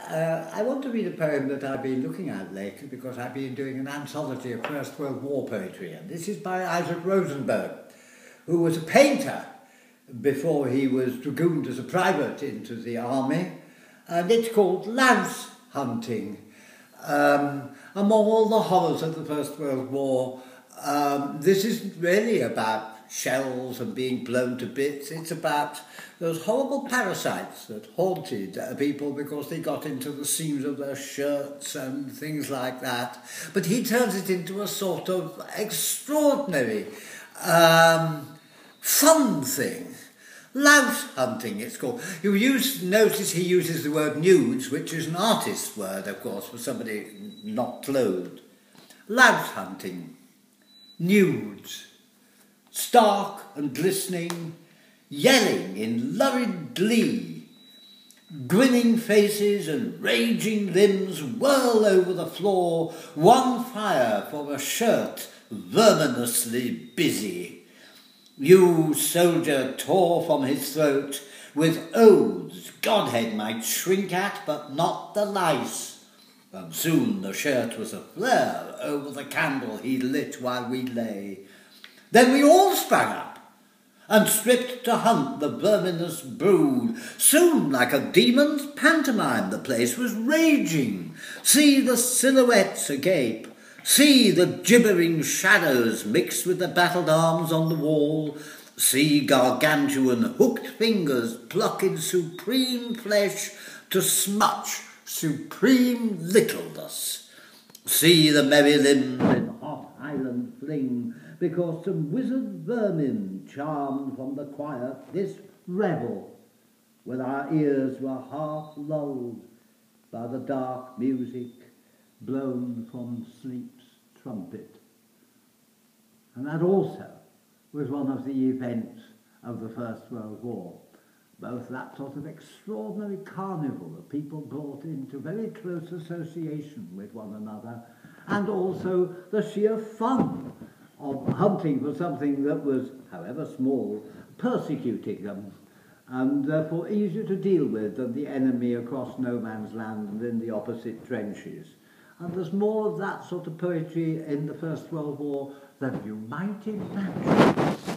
I want to read a poem that I've been looking at lately because I've been doing an anthology of First World War poetry, and this is by Rosenberg, who was a painter before he was dragooned as a private into the army, and it's called Louse hunting. Among all the horrors of the First World War, this isn't really about shells and being blown to bits. It's about those horrible parasites that haunted people because they got into the seams of their shirts and things like that. But he turns it into a sort of extraordinary, fun thing. Louse hunting, it's called. Notice he uses the word nudes, which is an artist's word, of course, for somebody not clothed. Louse hunting, nudes, stark and glistening, yelling in lurid glee. Grinning faces and raging limbs whirl over the floor, one fire for a shirt verminously busy. You, soldier, tore from his throat with oaths Godhead might shrink at, but not the lice. And soon the shirt was aflare over the candle he lit while we lay. Then we all sprang up and stripped to hunt the verminous brood. Soon, like a demon's pantomime, the place was raging. See the silhouettes agape. See the gibbering shadows mixed with the battled arms on the wall. See gargantuan hooked fingers pluck in supreme flesh to smutch supreme littleness. See the merry limbs in hot Highland fling, because some wizard vermin charmed from the quiet this revel, when our ears were half lulled by the dark music blown from sleep's trumpet. And that also was one of the events of the First World War, both that sort of extraordinary carnival that people brought into very close association with one another, and also the sheer fun of hunting for something that was, however small, persecuting them, and therefore easier to deal with than the enemy across no man's land and in the opposite trenches. And there's more of that sort of poetry in the First World War than you might imagine.